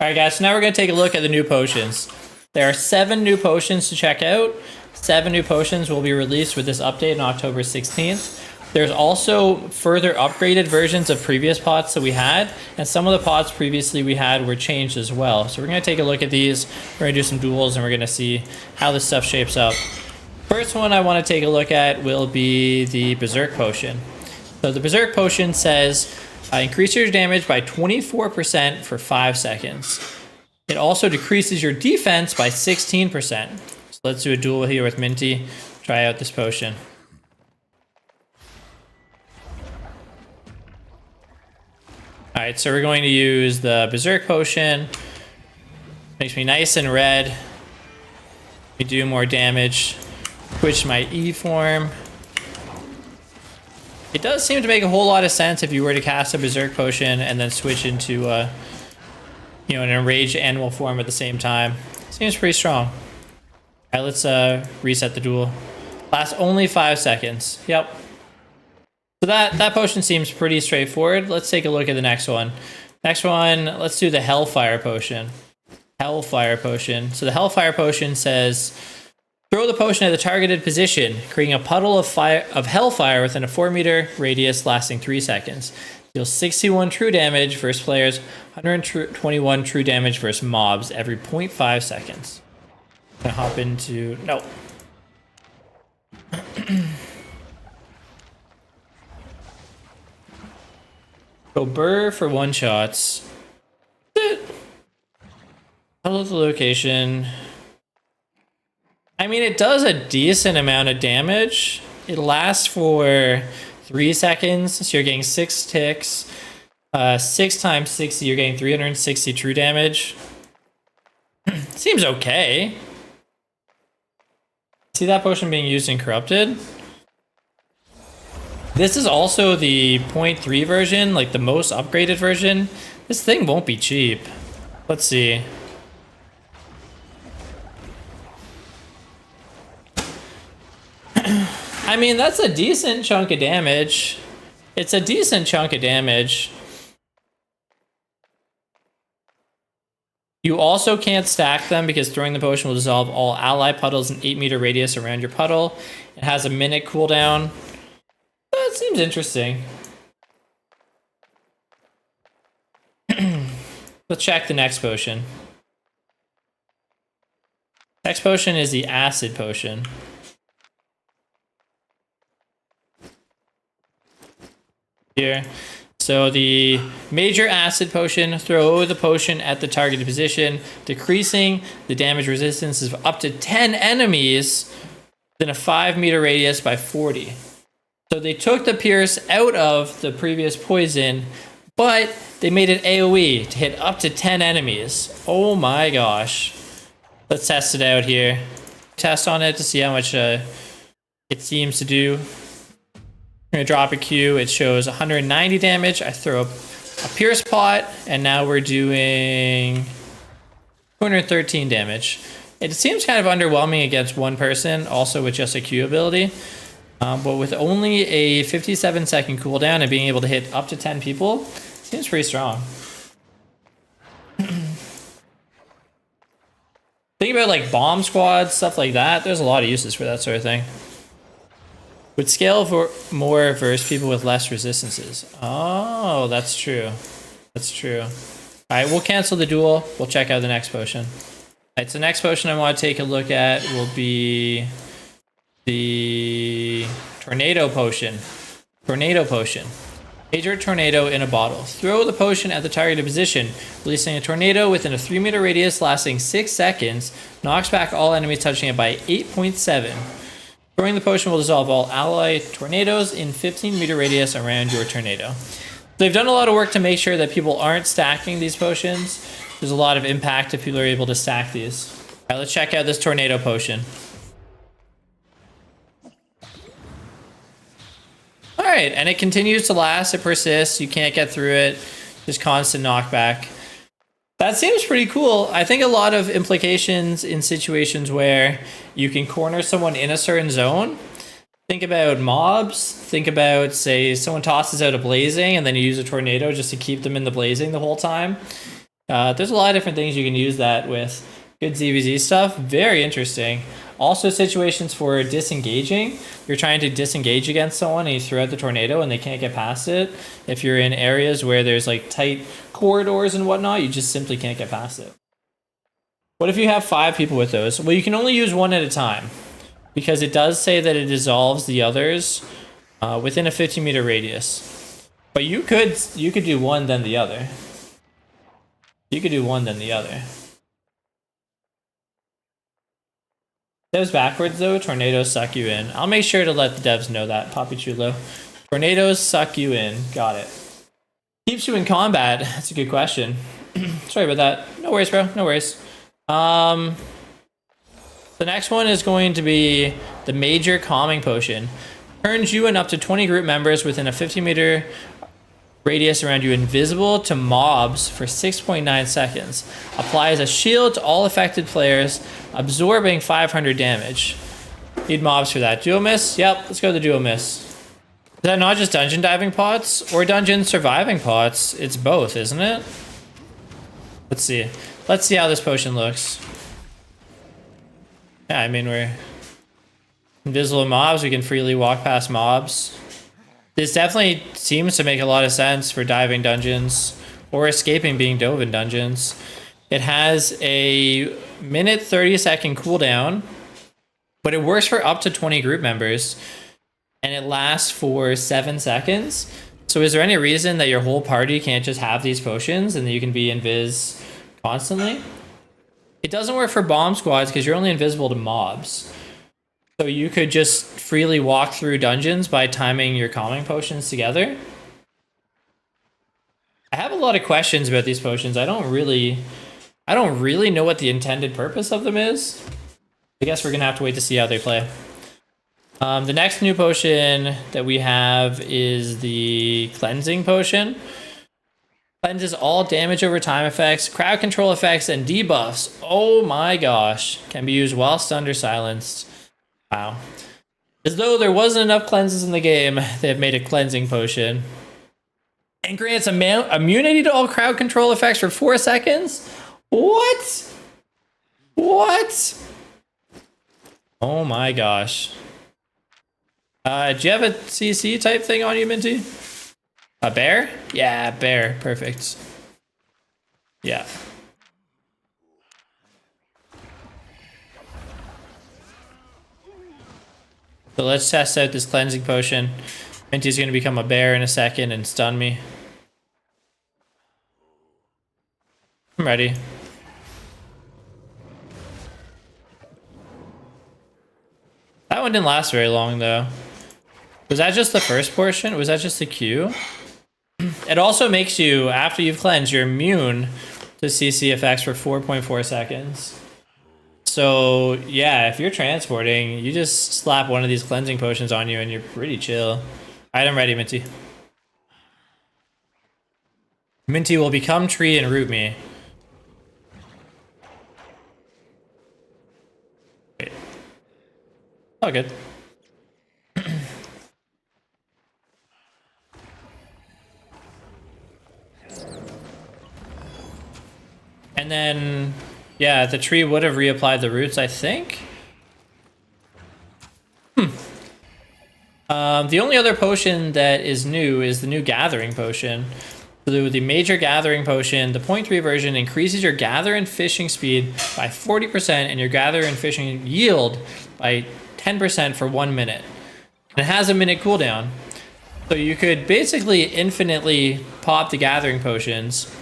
Alright guys, so now we're going to take a look at the new potions. There are 7 new potions to check out. 7 new potions will be released with this update on October 16th. There's also further upgraded versions of previous pots that we had, and some of the pots previously we had were changed as well. So we're going to take a look at these, we're going to do some duels, and we're going to see how this stuff shapes up. First one I want to take a look at will be the Berserk Potion. So the Berserk Potion says, increase your damage by 24% for 5 seconds. It also decreases your defense by 16%. So let's do a duel here with Minty. Try out this potion. Alright, so we're going to use the Berserk Potion. Makes me nice and red. We do more damage. Switch my E form. It does seem to make a whole lot of sense if you were to cast a Berserk Potion and then switch into an enraged animal form at the same time. Seems pretty strong. Alright, let's reset the duel. Lasts only 5 seconds. Yep. So that potion seems pretty straightforward. Let's take a look at the next one. Next one, let's do the Hellfire Potion. Hellfire Potion. So the Hellfire Potion says, throw the potion at the targeted position, creating a puddle of hellfire within a 4-meter radius lasting 3 seconds. Deals 61 true damage versus players, 121 true damage versus mobs every 0.5 seconds. Gonna hop into... No. Go Burr for one-shots. Follow the location. I mean, it does a decent amount of damage. It lasts for 3 seconds, so you're getting 6 ticks. 6 times 60, you're getting 360 true damage. Seems okay. See that potion being used in Corrupted? This is also the 0.3 version, like the most upgraded version. This thing won't be cheap. Let's see. I mean, that's a decent chunk of damage. It's a decent chunk of damage. You also can't stack them because throwing the potion will dissolve all ally puddles in 8-meter radius around your puddle. It has a minute cooldown. That seems interesting. Let's check the next potion. Next potion is the Acid Potion. Here. So the major acid potion, throw the potion at the targeted position, decreasing the damage resistance of up to 10 enemies within a 5-meter radius by 40. So they took the pierce out of the previous poison, but they made it AoE to hit up to 10 enemies. Oh my gosh. Let's test it out here. Test on it to see how much it seems to do. I'm going to drop a Q. It shows 190 damage. I throw a Pierce Pot, and now we're doing 213 damage. It seems kind of underwhelming against one person, also with just a Q ability. But with only a 57-second cooldown and being able to hit up to 10 people, seems pretty strong. Think about like bomb squads, stuff like that. There's a lot of uses for that sort of thing. Would scale for more versus people with less resistances. Oh, that's true. That's true. All right, we'll cancel the duel. We'll check out the next potion. All right, so the next potion I want to take a look at will be the Tornado Potion. Tornado Potion. Major tornado in a bottle. Throw the potion at the targeted position, releasing a tornado within a 3-meter radius lasting 6 seconds. Knocks back all enemies touching it by 8.7. Throwing the potion will dissolve all ally tornadoes in 15-meter radius around your tornado. They've done a lot of work to make sure that people aren't stacking these potions. There's a lot of impact if people are able to stack these. All right, let's check out this Tornado Potion. All right, and it continues to last. It persists. You can't get through it. Just constant knockback. That seems pretty cool. I think a lot of implications in situations where you can corner someone in a certain zone. Think about mobs. Think about, say, someone tosses out a blazing and then you use a tornado just to keep them in the blazing the whole time. There's a lot of different things you can use that with. Good ZVZ stuff. Very interesting. Also situations for disengaging. You're trying to disengage against someone and you throw out the tornado and they can't get past it. If you're in areas where there's like tight corridors and whatnot, you just simply can't get past it. What if you have 5 people with those? Well, you can only use one at a time because it does say that it dissolves the others within a 50-meter radius. But you could do one then the other. You could do one then the other. Devs backwards though, tornadoes suck you in. I'll make sure to let the devs know that, Papi Chulo. Tornadoes suck you in. Got it. Keeps you in combat. That's a good question. Sorry about that. No worries, bro. No worries. The next one is going to be the Major Calming Potion. Turns you and up to 20 group members within a 50-meter radius around you invisible to mobs for 6.9 seconds. Applies a shield to all affected players, absorbing 500 damage. Need mobs for that. Dual miss? Yep, let's go to the dual miss. Is that not just dungeon diving pots or dungeon surviving pots? It's both, isn't it? Let's see. Let's see how this potion looks. Yeah, I mean, we're invisible mobs. We can freely walk past mobs. This definitely seems to make a lot of sense for diving dungeons or escaping being dove in dungeons. It has a minute 30-second cooldown, but it works for up to 20 group members, and it lasts for 7 seconds. So is there any reason that your whole party can't just have these potions and that you can be invis constantly? It doesn't work for bomb squads because you're only invisible to mobs. So you could just freely walk through dungeons by timing your calming potions together. I have a lot of questions about these potions. I don't really know what the intended purpose of them is. I guess we're gonna have to wait to see how they play. The next new potion that we have is the Cleansing Potion. Cleanses all damage over time effects, crowd control effects, and debuffs. Oh my gosh. Can be used while stunned or silenced. Wow. As though there wasn't enough cleanses in the game, they have made a Cleansing Potion. And grants immunity to all crowd control effects for 4 seconds? What? What? Oh my gosh. Do you have a CC type thing on you, Minty? A bear? Yeah, bear. Perfect. Yeah. So let's test out this Cleansing Potion. Minty's going to become a bear in a second and stun me. I'm ready. That one didn't last very long though. Was that just the first portion? Was that just the Q? It also makes you, after you've cleansed, you're immune to CC effects for 4.4 seconds. So yeah, if you're transporting, you just slap one of these Cleansing Potions on you and you're pretty chill. Alright, I'm ready, Minty. Minty will become tree and root me. Wait. Oh, good. And then, yeah, the tree would have reapplied the roots, I think. The only other potion that is new is the new Gathering Potion. So the Major Gathering Potion, the 0.3 version, increases your gather and fishing speed by 40% and your gather and fishing yield by 10% for 1 minute. And it has a minute cooldown. So you could basically infinitely pop the Gathering Potions.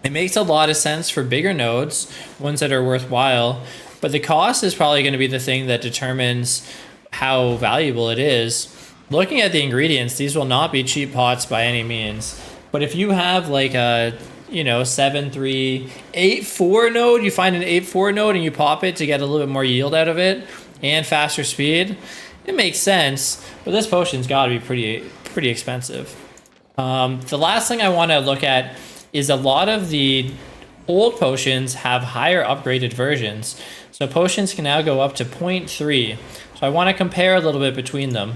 It makes a lot of sense for bigger nodes, ones that are worthwhile, but the cost is probably going to be the thing that determines how valuable it is. Looking at the ingredients, these will not be cheap pots by any means. But if you have like a, 7-3, 8-4 node, you find an 8-4 node and you pop it to get a little bit more yield out of it and faster speed, it makes sense. But this potion's got to be pretty expensive. The last thing I want to look at is a lot of the old potions have higher upgraded versions. So potions can now go up to 0.3. So I want to compare a little bit between them.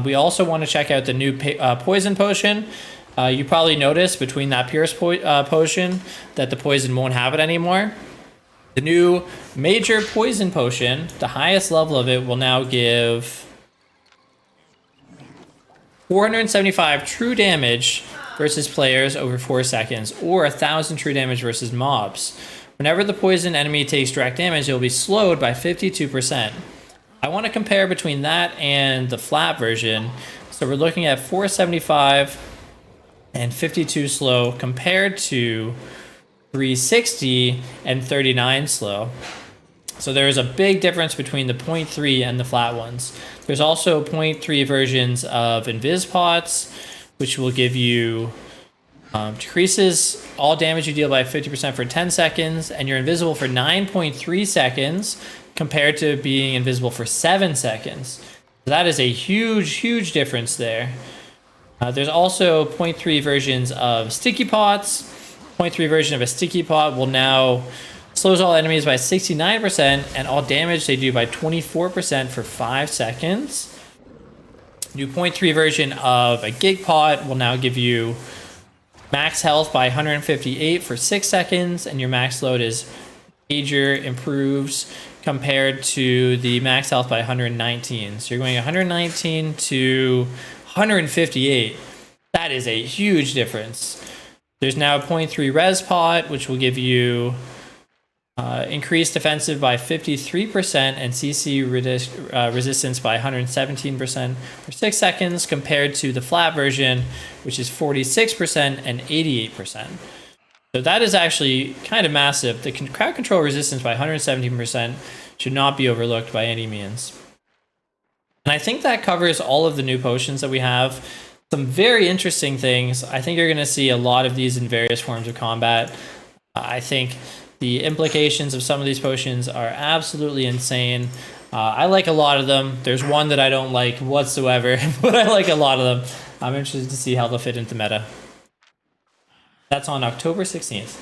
We also want to check out the new poison potion. You probably noticed between that Pierce potion that the poison won't have it anymore. The new major poison potion, the highest level of it, will now give 475 true damage versus players over 4 seconds, or 1,000 true damage versus mobs. Whenever the poison enemy takes direct damage, it will be slowed by 52%. I want to compare between that and the flat version. So we're looking at 475 and 52 slow compared to 360 and 39 slow. So there is a big difference between the 0.3 and the flat ones. There's also 0.3 versions of Invis Pots, which will give you decreases all damage you deal by 50% for 10 seconds, and you're invisible for 9.3 seconds compared to being invisible for 7 seconds. So that is a huge difference there. There's also 0.3 versions of Sticky Pots. 0.3 version of a Sticky Pot will now slows all enemies by 69% and all damage they do by 24% for 5 seconds. New 0.3 version of a Gig Pot will now give you max health by 158 for 6 seconds, and your max load is major improves compared to the max health by 119. So you're going 119 to 158. That is a huge difference. There's now a 0.3 res pot, which will give you increased defensive by 53% and CC resistance by 117% for 6 seconds compared to the flat version, which is 46% and 88%. So that is actually kind of massive. The crowd control resistance by 117% should not be overlooked by any means. And I think that covers all of the new potions that we have. Some very interesting things. I think you're going to see a lot of these in various forms of combat. I think the implications of some of these potions are absolutely insane. I like a lot of them. There's one that I don't like whatsoever, but I like a lot of them. I'm interested to see how they'll fit into meta. That's on October 16th.